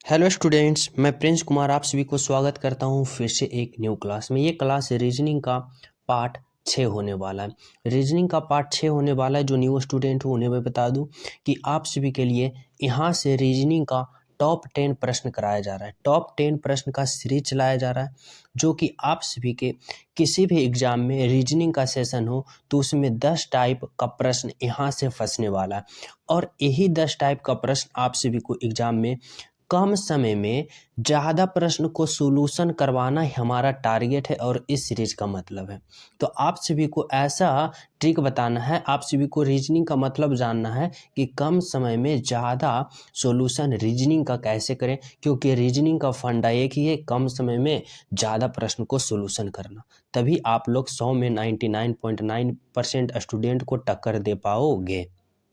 Hello students, मैं Prince Kumar आप सभी को स्वागत करता हूं फिर से एक न्यू क्लास में। ये क्लास रीजनिंग का पार्ट 6 होने वाला है। रीजनिंग का पार्ट 6 होने वाला है। जो न्यू स्टूडेंट हो उन्हें मैं बता दूं कि आप सभी के लिए यहाँ से रीजनिंग का टॉप 10 प्रश्न कराया जा रहा है। टॉप 10 प्रश्न का सीरीज चलाया जा रहा है, जो कि आप सभी के किसी भी एग्जाम में रीजनिंग का सेशन हो तो उसमें 10 टाइप का प्रश्न यहाँ से फंसने वाला है। और यही 10 टाइप का प्रश्न आप सभी को एग्जाम में कम समय में ज़्यादा प्रश्न को सोल्यूशन करवाना ही हमारा टारगेट है और इस सीरीज का मतलब है। तो आप सभी को ऐसा ट्रिक बताना है, आप सभी को रीजनिंग का मतलब जानना है कि कम समय में ज़्यादा सॉल्यूशन रीजनिंग का कैसे करें, क्योंकि रीजनिंग का फंडा एक ही है, कम समय में ज़्यादा प्रश्न को सोल्यूशन करना। तभी आप लोग 100 में 99.9% स्टूडेंट को टक्कर दे पाओगे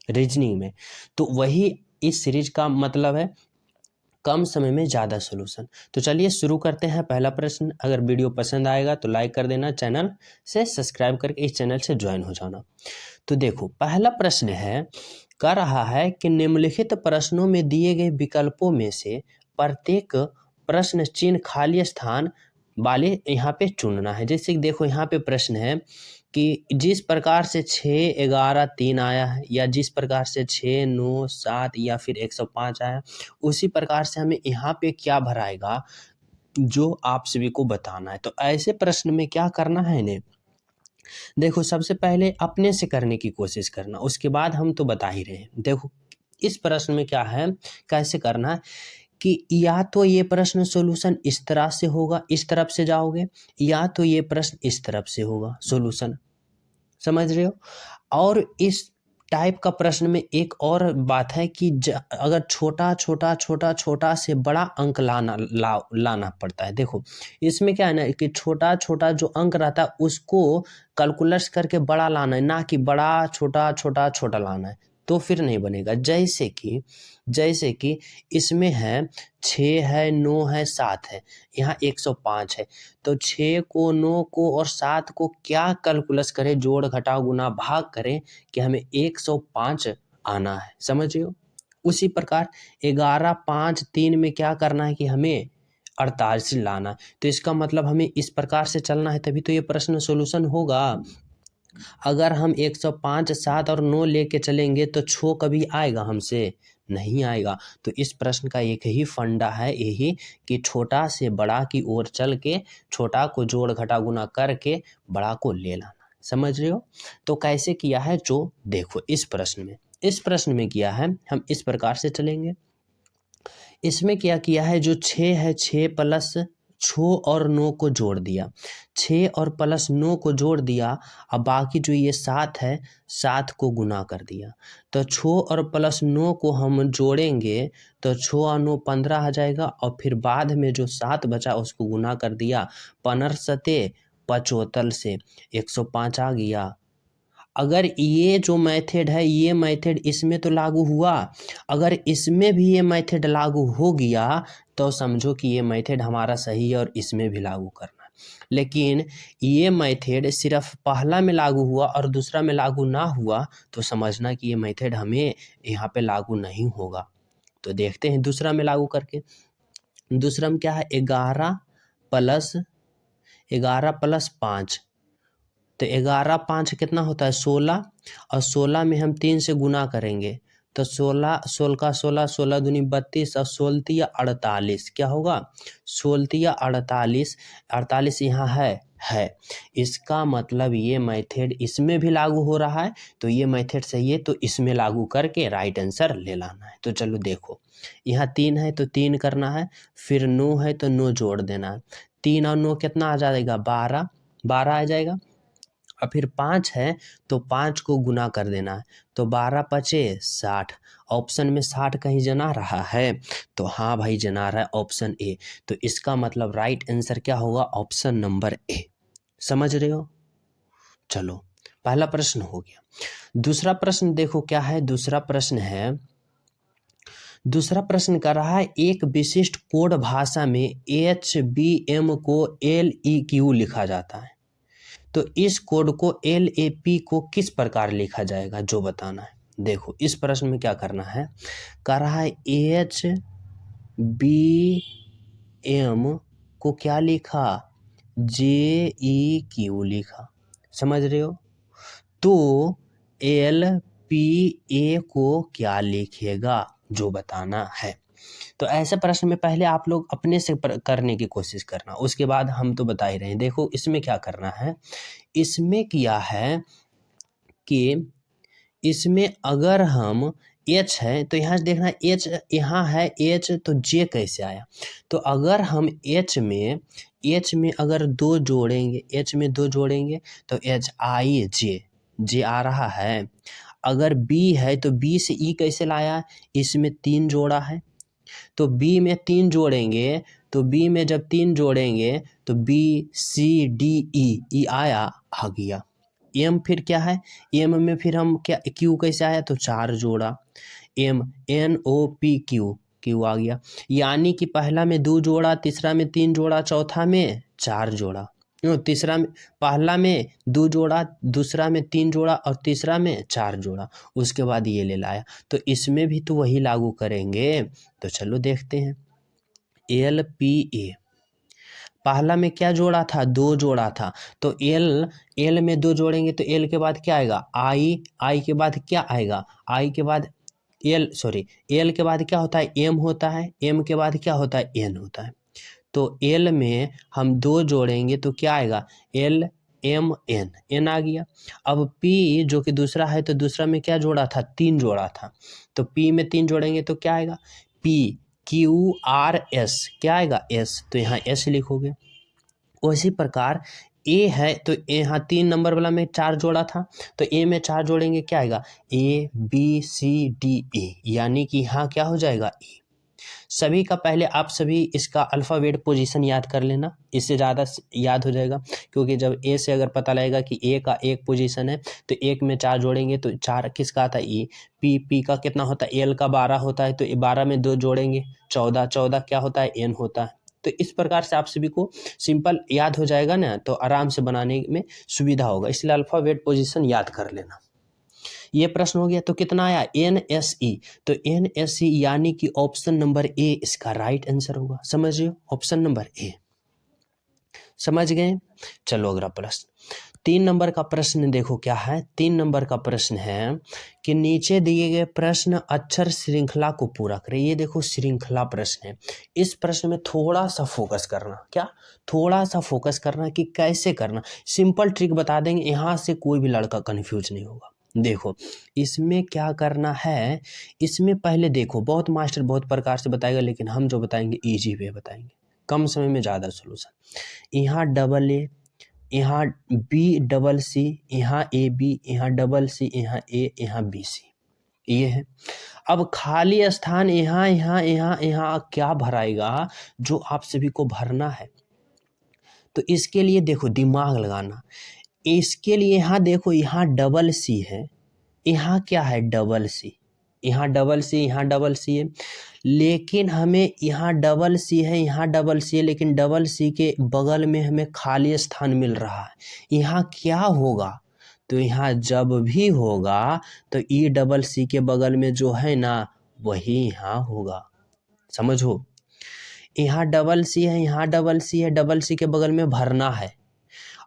रीजनिंग में। तो वही इस सीरीज का मतलब है, कम समय में ज़्यादा सॉल्यूशन। तो चलिए शुरू करते हैं। पहला प्रश्न, अगर वीडियो पसंद आएगा तो लाइक कर देना, चैनल से सब्सक्राइब करके इस चैनल से ज्वाइन हो जाना। तो देखो, पहला प्रश्न है, कह रहा है कि निम्नलिखित प्रश्नों में दिए गए विकल्पों में से प्रत्येक प्रश्न चिन्ह खाली स्थान वाले यहाँ पे चुनना है। जैसे कि देखो, यहाँ पे प्रश्न है कि जिस प्रकार से 6, 11, 3 आया है, या जिस प्रकार से 6, 9, 7 या फिर 105 आया, उसी प्रकार से हमें यहाँ पे क्या भराएगा जो आप सभी को बताना है। तो ऐसे प्रश्न में क्या करना है इन्हें, देखो सबसे पहले अपने से करने की कोशिश करना, उसके बाद हम तो बता ही रहे हैं। देखो इस प्रश्न में क्या है, कैसे करना है कि या तो ये प्रश्न सॉल्यूशन इस तरह से होगा, इस तरफ से जाओगे, या तो ये प्रश्न इस तरफ से होगा सॉल्यूशन। समझ रहे हो। और इस टाइप का प्रश्न में एक और बात है कि अगर छोटा छोटा छोटा छोटा से बड़ा अंक लाना पड़ता है। देखो इसमें क्या है ना कि छोटा छोटा जो अंक रहता है उसको कैलकुलेट करके बड़ा लाना है, ना कि बड़ा छोटा छोटा छोटा लाना है, तो फिर नहीं बनेगा। जैसे कि इसमें है 6 है, 9 है, 7 है, यहाँ 105 है। तो 6 को, 9 को और 7 को क्या कैलकुलस करें, जोड़ घटाव गुना भाग करें कि हमें 105 आना है। समझ रहे हो। उसी प्रकार 11, 5, 3 में क्या करना है कि हमें 48 लाना है। तो इसका मतलब हमें इस प्रकार से चलना है, तभी तो ये प्रश्न सॉल्यूशन होगा। अगर हम 105, 7 और 9 लेके चलेंगे तो 6 कभी आएगा हमसे, नहीं आएगा। तो इस प्रश्न का एक ही फंडा है, यही कि छोटा से बड़ा की ओर चल के छोटा को जोड़ घटा गुना करके बड़ा को ले लाना। समझ रहे हो। तो कैसे किया है जो देखो, इस प्रश्न में किया है, हम इस प्रकार से चलेंगे। इसमें क्या किया है, जो 6 है, 6 प्लस 6 और 9 को जोड़ दिया, 6 और प्लस 9 को जोड़ दिया। अब बाकी जो ये 7 है, 7 को गुना कर दिया। तो 6 और प्लस 9 को हम जोड़ेंगे तो 6 और 9 15 आ जाएगा, और फिर बाद में जो 7 बचा उसको गुना कर दिया। 15 सते 75 से 105 आ गया। अगर ये जो मेथड है, ये मेथड इसमें तो लागू हुआ, अगर इसमें भी ये मेथड लागू हो गया तो समझो कि ये मेथड हमारा सही है और इसमें भी लागू करना है। लेकिन ये मेथड सिर्फ पहला में लागू हुआ और दूसरा में लागू ना हुआ तो समझना कि ये मेथड हमें यहाँ पे लागू नहीं होगा। तो देखते हैं दूसरा में लागू करके। दूसरा में क्या है, 11 प्लस 5, तो 11, 5 कितना होता है, 16, और 16 में हम 3 से गुना करेंगे तो 16, 16 का 16, 16 दूनी 32 और 16 या 48 क्या होगा, 16 या 48, 48 यहाँ है। इसका मतलब ये मेथड इसमें भी लागू हो रहा है, तो ये मेथड सही है, तो इसमें लागू करके राइट आंसर ले लाना है। तो चलो देखो, यहाँ 3 है तो 3 करना है, फिर 9 है तो 9 जोड़ देना है। 3 और 9 कितना आ जाएगा, 12, 12 आ जाएगा। और फिर 5 है तो 5 को गुना कर देना है, तो 12 पचे 60। ऑप्शन में 60 कहीं जना रहा है, तो हाँ भाई जना रहा है ऑप्शन ए। तो इसका मतलब राइट आंसर क्या होगा, ऑप्शन नंबर ए। समझ रहे हो। चलो पहला प्रश्न हो गया। दूसरा प्रश्न देखो क्या है, दूसरा प्रश्न कर रहा है, एक विशिष्ट कोड भाषा में HBM को LEQ लिखा जाता है, तो इस कोड को LAP को किस प्रकार लिखा जाएगा जो बताना है। देखो इस प्रश्न में क्या करना है, कह रहा है बी एम को क्या लिखा, जे ई क्यू लिखा, समझ रहे हो। तो एल पी ए को क्या लिखेगा, जो बताना है। तो ऐसे प्रश्न में पहले आप लोग अपने से करने की कोशिश करना, उसके बाद हम तो बता ही रहे हैं। देखो इसमें क्या करना है, इसमें किया है कि इसमें अगर हम एच है तो यहाँ देखना एच, यहाँ है एच, तो जे कैसे आया। तो अगर हम एच में अगर दो जोड़ेंगे, एच में दो जोड़ेंगे तो एच आई जे आ रहा है। अगर बी है तो बी से ई कैसे लाया, इसमें तीन जोड़ा है, तो बी में तीन जोड़ेंगे, तो बी में जब तीन जोड़ेंगे तो बी सी डी ई आया, आ गया। एम फिर क्या है, एम में फिर हम क्या, क्यू कैसे आया, तो चार जोड़ा, M N O P Q, Q आ गया। यानी कि पहला में दो जोड़ा, तीसरा में तीन जोड़ा, चौथा में चार जोड़ा, तीसरा में, पहला में दो जोड़ा, दूसरा में तीन जोड़ा और तीसरा में चार जोड़ा, उसके बाद ये ले लाया। तो इसमें भी तो वही लागू करेंगे। तो चलो देखते हैं। एल पी ए, पहला में क्या जोड़ा था, दो जोड़ा था, तो एल में दो जोड़ेंगे तो एल के बाद क्या आएगा, आई के बाद क्या आएगा, आई के बाद एल के बाद क्या होता है, एम होता है, एम के बाद क्या होता है, एन होता है। तो एल में हम दो जोड़ेंगे तो क्या आएगा, एल एम एन आ गया। अब पी जो कि दूसरा है, तो दूसरा में क्या जोड़ा था, तीन जोड़ा था, तो पी में तीन जोड़ेंगे तो क्या आएगा, पी क्यू आर एस, क्या आएगा, एस, तो यहाँ एस लिखोगे। उसी प्रकार ए है तो यहाँ 3 नंबर वाला में चार जोड़ा था, तो ए में चार जोड़ेंगे क्या आएगा, A B C D A, यानी कि यहाँ क्या हो जाएगा, ए। सभी का पहले आप सभी इसका अल्फ़ाबेट पोजीशन याद कर लेना, इससे ज़्यादा याद हो जाएगा। क्योंकि जब ए से अगर पता लगेगा कि ए का एक पोजीशन है, तो एक में चार जोड़ेंगे तो चार किसका आता है, ई। पी का कितना होता है, एल का 12 होता है, तो 12 में दो जोड़ेंगे 14, 14 क्या होता है, एन होता है। तो इस प्रकार से आप सभी को सिंपल याद हो जाएगा ना, तो आराम से बनाने में सुविधा होगा, इसलिए अल्फ़ाबेट पोजीशन याद कर लेना। ये प्रश्न हो गया। तो कितना आया, NSE, तो NSE यानी कि ऑप्शन नंबर ए इसका राइट आंसर होगा। समझ रहे हो, ऑप्शन नंबर ए, समझ गए। चलो अगला प्रश्न, 3 नंबर का प्रश्न देखो क्या है। 3 नंबर का प्रश्न है कि नीचे दिए गए प्रश्न अक्षर श्रृंखला को पूरा करें। ये देखो श्रृंखला प्रश्न है, इस प्रश्न में थोड़ा सा फोकस करना, क्या थोड़ा सा फोकस करना कि कैसे करना। सिंपल ट्रिक बता देंगे, यहाँ से कोई भी लड़का कंफ्यूज नहीं होगा। देखो इसमें क्या करना है, इसमें पहले देखो बहुत मास्टर बहुत प्रकार से बताएगा, लेकिन हम जो बताएंगे ईजी वे बताएंगे, कम समय में ज़्यादा सोल्यूशन। यहाँ डबल ए, यहाँ बी डबल सी, यहाँ ए बी, यहाँ डबल सी, यहाँ ए, यहाँ बी सी, ये है। अब खाली स्थान यहाँ यहाँ यहाँ यहाँ क्या भराएगा, जो आप सभी को भरना है। तो इसके लिए देखो दिमाग लगाना, इसके लिए यहाँ देखो, यहाँ डबल सी है, यहाँ क्या है, डबल सी, यहाँ डबल सी, यहाँ डबल सी है, लेकिन हमें यहाँ डबल सी है, यहाँ डबल सी है, लेकिन डबल सी के बगल में हमें खाली स्थान मिल रहा है। यहाँ क्या होगा, तो यहाँ जब भी होगा तो ई डबल सी के बगल में जो है ना, वही यहाँ होगा। समझो, यहाँ डबल सी है, यहाँ डबल सी है, डबल सी के बगल में भरना है,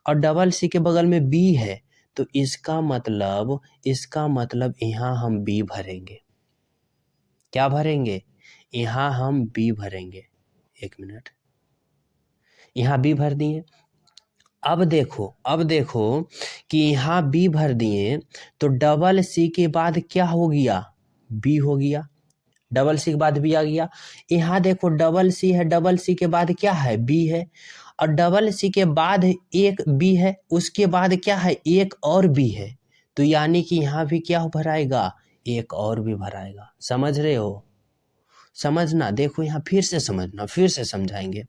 और डबल सी के बगल में बी है, तो इसका मतलब यहाँ हम बी भरेंगे। क्या भरेंगे, यहाँ हम बी भरेंगे। एक मिनट, यहाँ बी भर दिए। अब देखो कि यहाँ बी भर दिए, तो डबल सी के बाद क्या हो गया, बी हो गया। डबल सी के बाद बी आ गया। यहाँ देखो डबल सी है, डबल सी के बाद क्या है, बी है, और डबल सी के बाद एक बी है, उसके बाद क्या है, एक और बी है, तो यानी कि यहाँ भी क्या भराएगा, एक और भी भराएगा। समझ रहे हो, समझना, देखो यहाँ फिर से समझना, फिर से समझाएंगे।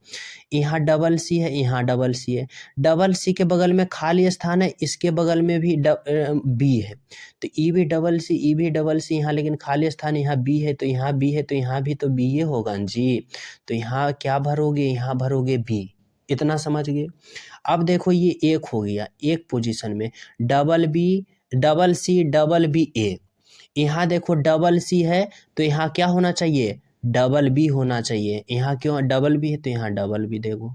यहाँ डबल सी है, यहाँ डबल सी है, डबल सी के बगल में खाली स्थान है, इसके बगल में भी बी है, तो ई भी डबल सी, ई भी डबल सी, यहाँ लेकिन खाली स्थान यहाँ बी है, तो यहाँ बी है, तो यहाँ भी तो बी ये होगा जी। तो यहाँ क्या भरोगे, यहाँ भरोगे बी। इतना समझ गए। अब देखो ये एक हो गया, एक पोजीशन में डबल सी डबल बी ए। यहाँ देखो डबल सी है, तो यहाँ क्या होना चाहिए, डबल बी होना चाहिए। यहाँ क्यों डबल बी है, तो यहाँ डबल बी देखो।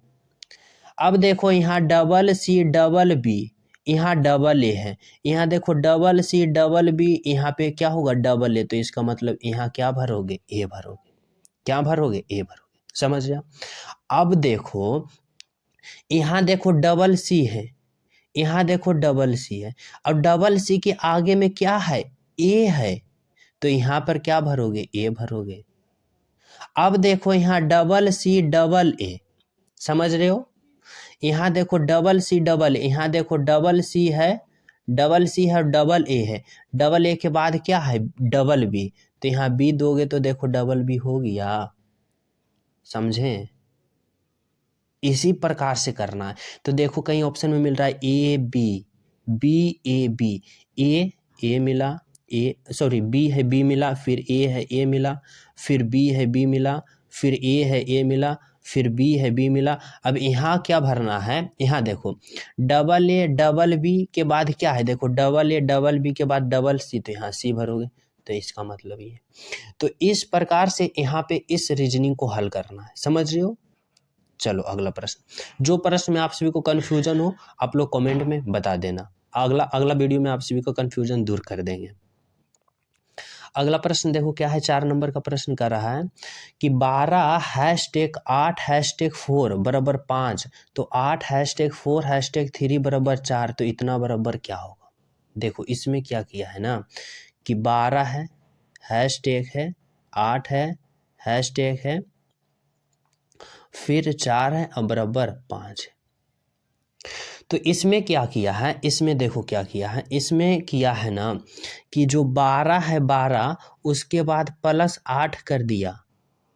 अब देखो यहाँ डबल सी डबल बी, यहाँ डबल ए है, यहाँ देखो डबल सी डबल बी, यहाँ पे क्या होगा डबल ए, तो इसका मतलब यहाँ क्या भरोगे, ए भरोगे। क्या भरोगे, ए भरोगे। समझ गया। अब देखो यहाँ देखो डबल सी है, यहाँ देखो डबल सी है, अब डबल सी के आगे में क्या है, ए है, तो यहाँ पर क्या भरोगे, ए भरोगे। अब देखो यहाँ डबल सी डबल ए, समझ रहे हो, यहाँ देखो डबल सी डबल, यहाँ देखो डबल सी है, डबल सी है और डबल ए है, डबल ए के बाद क्या है डबल बी, तो यहाँ बी दोगे तो देखो डबल बी हो गया। समझें, इसी प्रकार से करना है। तो देखो कहीं ऑप्शन में मिल रहा है A B, B A B, A मिला, ए सॉरी बी है बी मिला, फिर ए है ए मिला, फिर बी है बी मिला, फिर ए है ए मिला, फिर बी है बी मिला। अब यहाँ क्या भरना है, यहाँ देखो डबल ए डबल बी के बाद क्या है, देखो डबल ए डबल बी के बाद डबल सी, तो यहाँ सी भरोगे, तो इसका मतलब ये। तो इस प्रकार से यहाँ पे इस रीजनिंग को हल करना है। समझ रहे हो। चलो अगला प्रश्न, जो प्रश्न में आप सभी को कन्फ्यूजन हो आप लोग कमेंट में बता देना, अगला वीडियो में आप सभी को कन्फ्यूजन दूर कर देंगे। अगला प्रश्न देखो क्या है, 4 नंबर का प्रश्न कर रहा है कि 12#8#4 बराबर 5, तो 8#4#3 बराबर 4, तो इतना बराबर क्या होगा। देखो इसमें क्या किया है ना कि 12 है, हैशटैग है, 8 है, हैशटैग है, फिर 4 है और बराबर 5 है। तो इसमें क्या किया है, इसमें देखो क्या किया है, इसमें किया है ना कि जो 12 है 12 उसके बाद प्लस 8 कर दिया,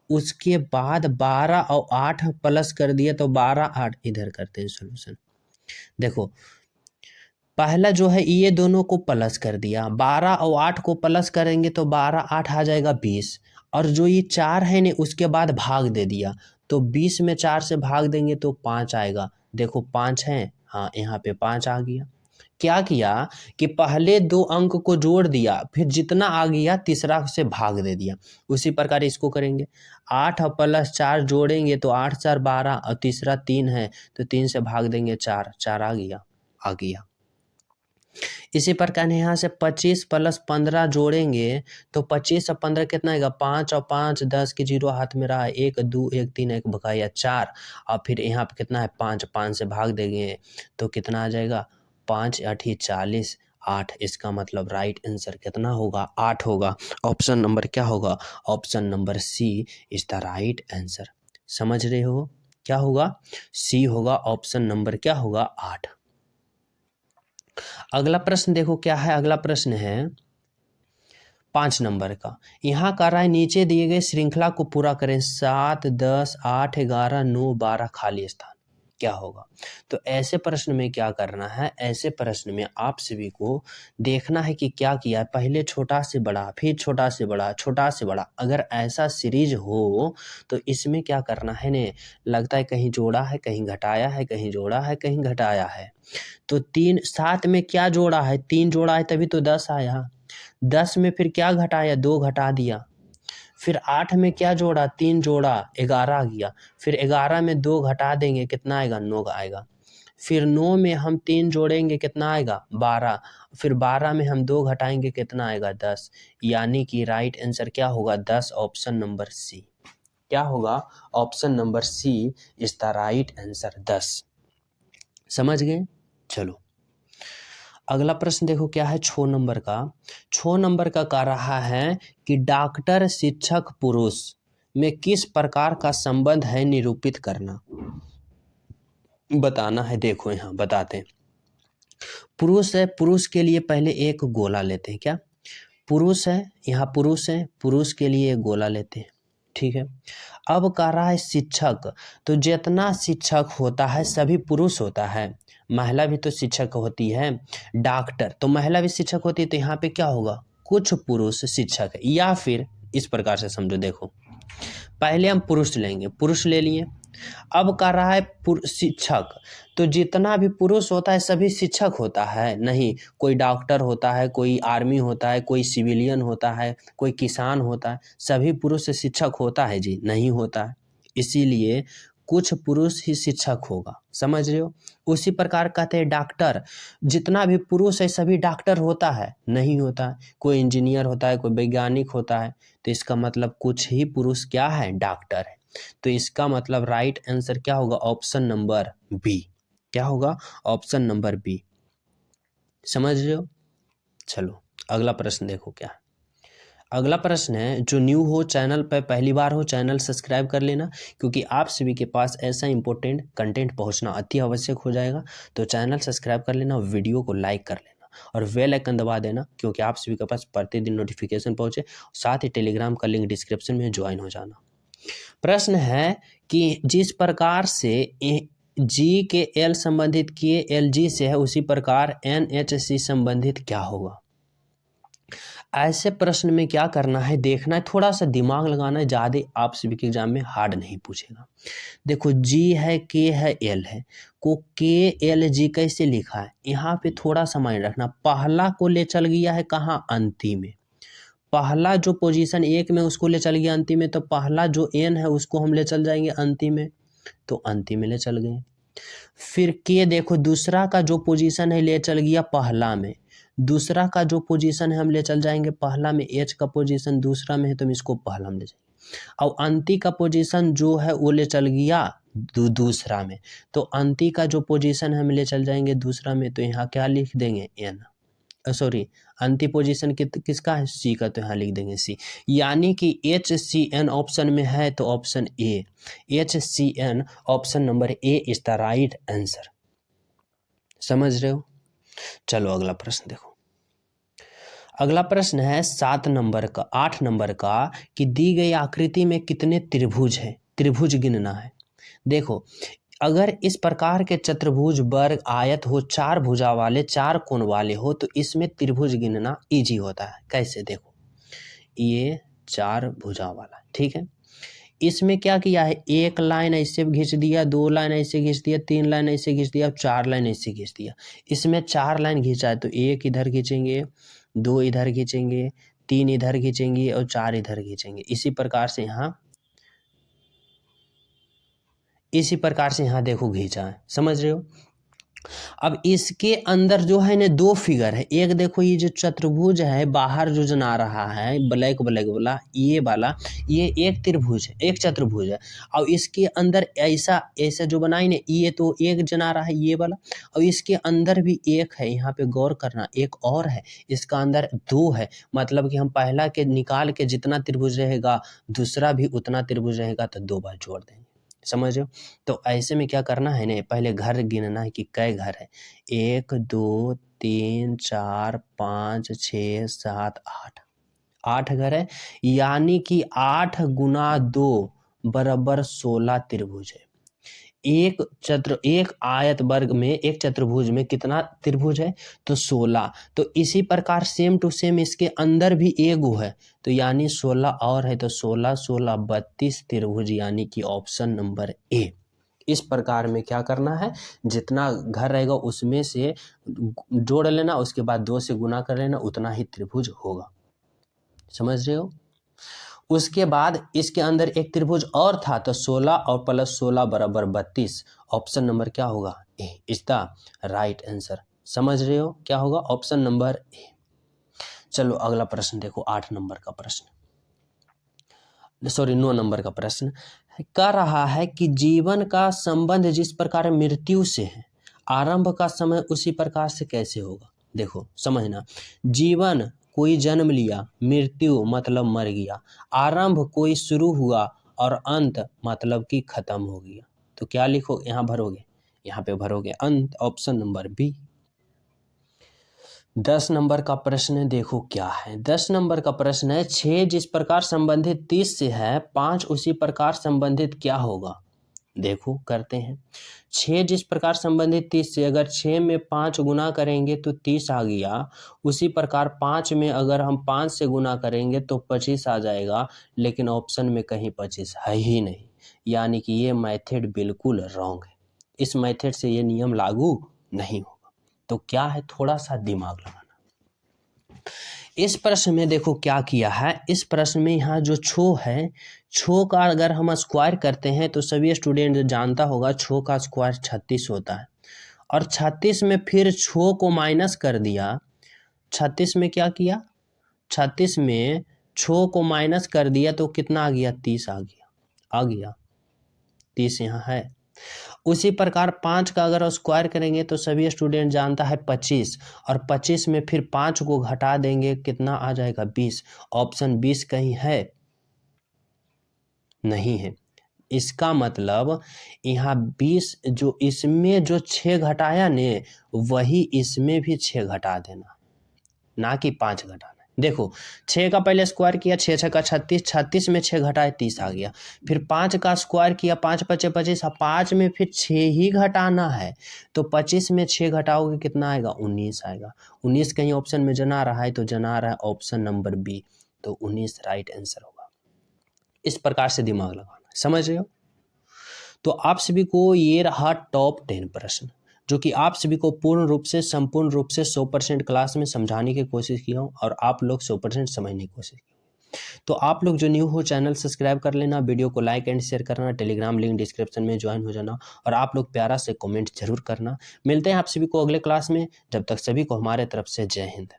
उसके बाद 12 और 8 प्लस कर दिया, तो 12 8 इधर करते हैं सोल्यूशन। देखो पहला जो है ये दोनों को प्लस कर दिया, 12 और 8 को प्लस करेंगे तो 12 8 आ जाएगा 20, और जो ये 4 है ने उसके बाद भाग दे दिया, तो 20 में 4 से भाग देंगे तो 5 आएगा। देखो 5 है, हाँ यहाँ पे 5 आ गया। क्या किया कि पहले 2 अंक को जोड़ दिया, फिर जितना आ गया तीसरा से भाग दे दिया। उसी प्रकार इसको करेंगे, 8 और प्लस 4 जोड़ेंगे तो 8 4 12, और तीसरा 3 है तो 3 से भाग देंगे 4, 4 आ गया। इसी प्रकार यहाँ से 25 प्लस 15 जोड़ेंगे तो 25 और 15 कितना आएगा, 5 और 5 10 के 0 हाथ में रहा, 1 2 1 3 1 बकाया 4, और फिर यहाँ पे कितना है 5, 5 से भाग देंगे तो कितना आ जाएगा, 5 8 40 8। इसका मतलब राइट आंसर कितना होगा, 8 होगा। ऑप्शन नंबर क्या होगा, option number C is the right answer. समझ रहे हो, क्या होगा, सी होगा, ऑप्शन नंबर क्या होगा 8। अगला प्रश्न देखो क्या है, अगला प्रश्न है 5 नंबर का। यहाँ कर रहा है नीचे दिए गए श्रृंखला को पूरा करें, 7 10 8 11 9 12 खाली स्थान, क्या होगा। तो ऐसे प्रश्न में क्या करना है, ऐसे प्रश्न में आप सभी को देखना है कि क्या किया है, पहले छोटा से बड़ा, फिर छोटा से बड़ा, छोटा से बड़ा। अगर ऐसा सीरीज हो तो इसमें क्या करना है ने, लगता है कहीं जोड़ा है कहीं घटाया है, कहीं जोड़ा है कहीं घटाया है। तो 3 7 में क्या जोड़ा है, 3 जोड़ा है तभी तो 10 आया। 10 में फिर क्या घटाया, 2 घटा दिया। फिर 8 में क्या जोड़ा, 3 जोड़ा, 11 आ गया। फिर 11 में 2 घटा देंगे कितना आएगा, 9 आएगा। फिर 9 में हम 3 जोड़ेंगे कितना आएगा, 12। फिर 12 में हम 2 घटाएंगे कितना आएगा, 10। यानी कि राइट आंसर क्या होगा, 10, ऑप्शन नंबर सी। क्या होगा, option number C is the right answer, 10। समझ गए। चलो अगला प्रश्न देखो क्या है, 6 नंबर का। 6 नंबर का कह रहा है कि डॉक्टर शिक्षक पुरुष में किस प्रकार का संबंध है निरूपित करना, बताना है। देखो यहाँ बताते हैं, पुरुष है, पुरुष के लिए पहले एक गोला लेते हैं, क्या पुरुष है, यहाँ पुरुष है, पुरुष के लिए एक गोला लेते हैं, ठीक है। अब कह रहा है शिक्षक, तो जितना शिक्षक होता है सभी पुरुष होता है, महिला भी तो शिक्षक होती है। डॉक्टर तो महिला भी शिक्षक होती है, तो यहाँ पे क्या होगा, कुछ पुरुष शिक्षक है। या फिर इस प्रकार से समझो, देखो पहले हम पुरुष लेंगे, पुरुष ले लिए, अब कर रहा है शिक्षक, तो जितना भी पुरुष होता है सभी शिक्षक होता है? नहीं, कोई डॉक्टर होता है, कोई आर्मी होता है, कोई सिविलियन होता है, कोई किसान होता है, सभी पुरुष से शिक्षक होता है जी? नहीं होता है। इसीलिए कुछ पुरुष ही शिक्षक होगा, समझ रहे हो? उसी प्रकार कहते हैं डॉक्टर, जितना भी पुरुष है सभी डॉक्टर होता है? नहीं होता है। कोई इंजीनियर होता है, कोई वैज्ञानिक होता है, तो इसका मतलब कुछ ही पुरुष क्या है? डॉक्टर है। तो इसका मतलब राइट आंसर क्या होगा? Option number B. क्या होगा? Option number B. समझ रहे हो? चलो अगला प्रश्न देखो क्या है। अगला प्रश्न है, जो न्यू हो चैनल पर, पहली बार हो, चैनल सब्सक्राइब कर लेना, क्योंकि आप सभी के पास ऐसा इंपॉर्टेंट कंटेंट पहुंचना अति आवश्यक हो जाएगा। तो चैनल सब्सक्राइब कर लेना, वीडियो को लाइक कर लेना और बेल आइकन दबा देना, क्योंकि आप सभी के पास प्रतिदिन नोटिफिकेशन पहुंचे। साथ ही टेलीग्राम का लिंक डिस्क्रिप्शन में ज्वाइन हो जाना। प्रश्न है कि जिस प्रकार से जी के एल संबंधित के एल जी से है, उसी प्रकार एन एच सी संबंधित क्या होगा? ऐसे प्रश्न में क्या करना है, देखना है, थोड़ा सा दिमाग लगाना है, ज़्यादा आप सभी के एग्जाम में हार्ड नहीं पूछेगा। देखो जी है, के है, एल है, को के एल जी कैसे लिखा है, यहाँ पे थोड़ा सा माइंड रखना। पहला को ले चल गया है कहाँ? अंतिम में। पहला जो पोजीशन एक में उसको ले चल गया अंतिम में, तो पहला जो एन है उसको हम ले चल जाएंगे अंतिम में, तो अंतिम में ले चल गए। फिर के देखो, दूसरा का जो पोजीशन है ले चल गया पहला में, दूसरा का जो पोजीशन है हम ले चल जाएंगे पहला में। एच का पोजीशन दूसरा में है तो हम इसको पहला में ले जाएंगे। और अंति का पोजीशन जो है वो ले चल गया दूसरा में, तो अंति का जो पोजीशन है हम ले चल जाएंगे दूसरा में, तो यहाँ क्या लिख देंगे? एन। सॉरी, अंति पोजीशन किसका है? सी का, तो यहाँ लिख देंगे सी। यानी कि एच सी एन ऑप्शन में है, तो option A, H C N option number A is the right answer. समझ रहे हो? चलो अगला प्रश्न देखो। अगला प्रश्न है 7 नंबर का, 8 नंबर का, कि दी गई आकृति में कितने त्रिभुज है? त्रिभुज गिनना है। देखो, अगर इस प्रकार के चतुर्भुज, वर्ग, आयत हो, 4 भुजा वाले, 4 कोण वाले हो, तो इसमें त्रिभुज गिनना इजी होता है। कैसे? देखो, ये 4 भुजा वाला, ठीक है, इसमें क्या किया है? एक लाइन ऐसे खींच दिया, 2 लाइन ऐसे खींच दिया, 3 लाइन ऐसे खींच दिया, 4 लाइन ऐसे खींच दिया। इसमें 4 लाइन खींचा है, तो एक इधर खींचेंगे, 2 इधर खींचेंगे, 3 इधर खींचेंगे और 4 इधर खींचेंगे। इसी प्रकार से यहाँ देखो खींचा है। समझ रहे हो? अब इसके अंदर जो है ना 2 फिगर है। एक देखो, ये जो चतुर्भुज है बाहर जो जना रहा है ब्लैक वाला, ये वाला, ये एक त्रिभुज है, एक चतुर्भुज है। और इसके अंदर ऐसा जो बनाई ना, ये तो एक जना रहा है ये वाला, और इसके अंदर भी एक है। यहाँ पे गौर करना, एक और है, इसका अंदर 2 है। मतलब कि हम पहला के निकाल के जितना त्रिभुज रहेगा दूसरा भी उतना त्रिभुज रहेगा, तो 2 बार जोड़ देंगे। समझ रहे हो? तो ऐसे में क्या करना है ना, पहले घर गिनना है कि कै घर है। 1 2 3 4 5 6 7 8, 8 घर है। यानी कि 8 गुना 2 बराबर 16 त्रिभुज है। एक आयत वर्ग में, एक चतुर्भुज में कितना त्रिभुज है? तो 16। तो इसी प्रकार सेम टू सेम इसके अंदर भी एगो है, तो यानी 16 और है, तो 16 16 32 त्रिभुज, यानी कि ऑप्शन नंबर ए। इस प्रकार में क्या करना है, जितना घर रहेगा उसमें से जोड़ लेना, उसके बाद 2 से गुना कर लेना, उतना ही त्रिभुज होगा। समझ रहे हो? उसके बाद इसके अंदर एक त्रिभुज और था, तो 16 और प्लस 16 बराबर 32। ऑप्शन नंबर क्या होगा? ए इज द राइट आंसर। समझ रहे हो? क्या होगा? ऑप्शन नंबर ए। चलो अगला प्रश्न देखो, 8 नंबर का प्रश्न, सॉरी 9 नंबर का प्रश्न कह रहा है कि जीवन का संबंध जिस प्रकार मृत्यु से है, आरंभ का समय उसी प्रकार से कैसे होगा? देखो समझना, जीवन कोई जन्म लिया, मृत्यु मतलब मर गया, आरंभ कोई शुरू हुआ और अंत मतलब कि खत्म हो गया। तो क्या लिखो यहाँ भरोगे? यहाँ पे भरोगे अंत, ऑप्शन नंबर बी। 10 नंबर का प्रश्न देखो क्या है। 10 नंबर का प्रश्न है, 6 जिस प्रकार संबंधित 30 से है, 5 उसी प्रकार संबंधित क्या होगा? देखो करते हैं। 6 जिस प्रकार संबंधित 30 से, अगर 6 में 5 गुना करेंगे तो 30 आ गया। उसी प्रकार 5 में अगर हम 5 से गुना करेंगे तो 25 आ जाएगा, लेकिन ऑप्शन में कहीं 25 है ही नहीं, यानी कि ये मेथड बिल्कुल रॉन्ग है। इस मेथड से ये नियम लागू नहीं होगा। तो क्या है, थोड़ा सा दिमाग लगाना। इस प्रश्न में देखो क्या किया है। इस प्रश्न में यहाँ जो छो है, छो का अगर हम स्क्वायर करते हैं तो सभी स्टूडेंट जानता होगा छो का स्क्वायर 36 होता है। और 36 में फिर छो को माइनस कर दिया। 36 में क्या किया, 36 में छो को माइनस कर दिया तो कितना आ गया, 30 आ गया 30 यहाँ है। उसी प्रकार 5 का अगर स्क्वायर करेंगे तो सभी स्टूडेंट जानता है 25, और 25 में फिर 5 को घटा देंगे, कितना आ जाएगा, 20। ऑप्शन 20 कहीं है, नहीं है। इसका मतलब यहाँ 20 जो इसमें जो 6 घटाया ने, वही इसमें भी 6 घटा देना, ना कि 5 घटाना। देखो 6 का पहले स्क्वायर किया, 6 6 का 36, 36 में 6 घटाए 30 आ गया। फिर 5 का स्क्वायर किया, 5 पचे 25, 5 में फिर 6 ही घटाना है, तो 25 में 6 घटाओगे कितना आएगा, 19 आएगा। 19 कहीं ऑप्शन में जना रहा है तो जना रहा है ऑप्शन नंबर बी, तो 19 राइट आंसर होगा। इस प्रकार से दिमाग लगाना, समझ रहे हो। तो आप सभी को ये रहा टॉप 10 प्रश्न, जो कि आप सभी को पूर्ण रूप से, संपूर्ण रूप से 100% क्लास में समझाने की कोशिश किया हूँ, और आप लोग 100% समझने की कोशिश की। तो आप लोग जो न्यू हो चैनल सब्सक्राइब कर लेना, वीडियो को लाइक एंड शेयर करना, टेलीग्राम लिंक डिस्क्रिप्शन में ज्वाइन हो जाना, और आप लोग प्यारा से कमेंट जरूर करना। मिलते हैं आप सभी को अगले क्लास में, जब तक सभी को हमारे तरफ से जय हिंद।